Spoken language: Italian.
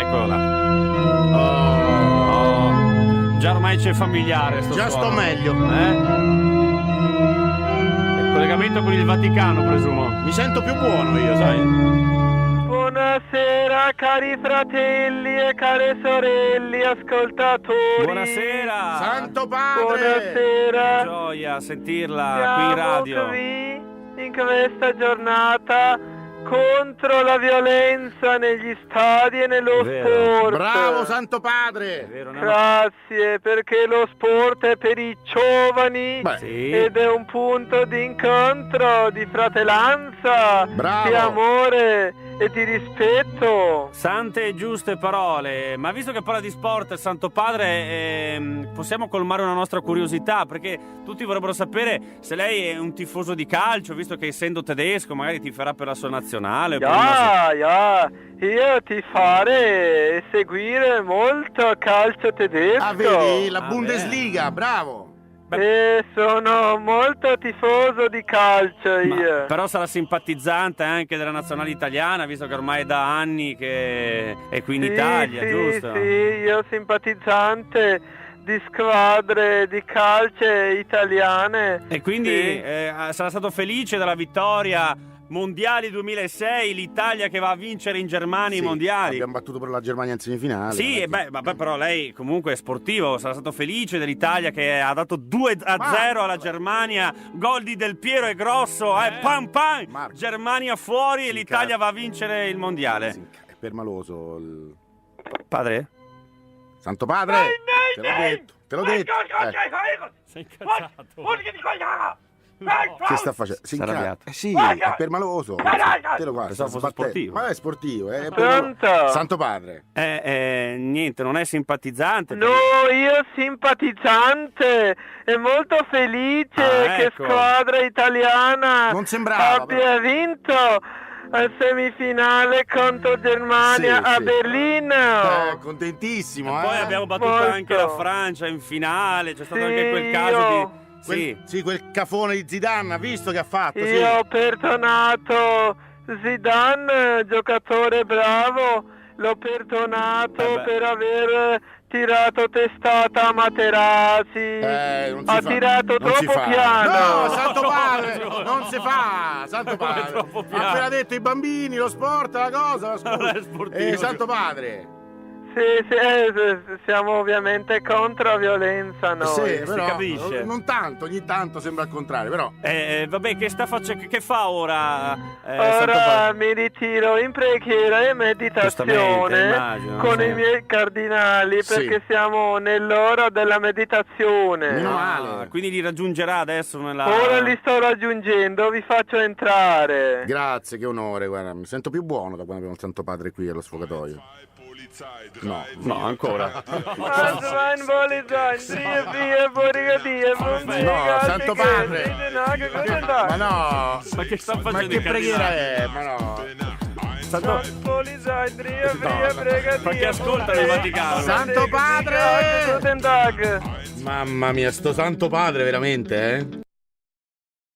eccolo là. Già ormai c'è familiare sto Già suono. sto meglio. Il collegamento con il Vaticano, presumo. Mi sento più buono io, sai. Buonasera cari fratelli e care sorelle ascoltatori. Buonasera. Santo Padre. Buonasera. Gioia sentirla qui in Siamo radio. qui in questa giornata contro la violenza negli stadi e nello Vero. sport. Bravo Santo Padre. Vero, no? Grazie, perché lo sport è per i giovani. Beh, Sì. Ed è un punto di incontro, di fratellanza, Bravo. di amore e di rispetto. Sante e giuste parole, ma visto che parla di sport, Santo Padre, possiamo colmare una nostra curiosità, perché tutti vorrebbero sapere se lei è un tifoso di calcio, visto che essendo tedesco magari tiferà per la sua nazionale. Ja, io ti fare e seguire molto calcio tedesco. Ah, vedi? La Ah, Bundesliga, bravo. E sono molto tifoso di calcio io. Però sarà simpatizzante anche della nazionale italiana, visto che ormai è da anni che è qui in Sì, Italia, sì, giusto? Sì, io simpatizzante di squadre di calcio italiane. E quindi Sì. sarà stato felice della vittoria mondiali 2006, l'Italia che va a vincere in Germania i Sì, mondiali. Abbiamo battuto per la Germania in semifinale. Sì, non è che- vabbè, però lei comunque è sportivo, sarà stato felice dell'Italia che ha dato 2-0 alla Germania, gol di Del Piero e Grosso, pam pam, Marco. Germania fuori e l'Italia va a vincere il mondiale. Sì, è permaloso. Padre? Santo Padre, te l'ho detto, te l'ho detto. Sei incazzato. Che sta facendo? Si Sta incazza. arrabbiato. Sì, è permaloso. Te lo guarda. Pensavo fosse sportivo. Ma è sportivo, è Pronto? permaloso. Santo Padre. Niente, non è simpatizzante. No, io simpatizzante e molto felice Ah, che ecco. squadra italiana Non sembrava, abbia vinto al semifinale contro Germania Sì, a sì. Berlino. Contentissimo, Poi abbiamo battuto Molto. anche la Francia in finale, c'è stato Sì, anche quel caso io- di... Sì, Sì, quel cafone di Zidane, ha visto che ha fatto? Sì. Io ho perdonato Zidane, giocatore bravo, l'ho perdonato Vabbè. per aver tirato testata a Materazzi. Non si Ha fa. tirato Non si troppo fa. piano. No, Santo No, Padre, no, non no. si fa. Santo Come Padre. troppo Ha piano. appena detto i bambini, lo sport, la cosa, la scuola. Non è sportivo. Santo Padre. Sì, siamo ovviamente contro la violenza noi. Sì, però capisce. non tanto, ogni tanto sembra al contrario, però. Vabbè, che sta facendo? Che fa ora? Santo Ora Padre? mi ritiro in preghiera e Giustamente, meditazione immagino, con sì. i miei cardinali Sì. perché siamo nell'ora della meditazione. Meno male. Quindi li raggiungerà adesso nella... Ora li sto raggiungendo, vi faccio entrare. Grazie, che onore, guarda, mi sento più buono da quando abbiamo il Santo Padre qui allo sfogatoio. No, ancora. Was mein Polizei, die Borigadier, No, Santo Padre. Ma no, Ma che sta facendo ma che i preghiera cardinali? è? Ma no. Santo... Polizei, Ma che ascoltano il Vaticano? Santo Padre! Guten Tag. Mamma mia, sto Santo Padre veramente, eh?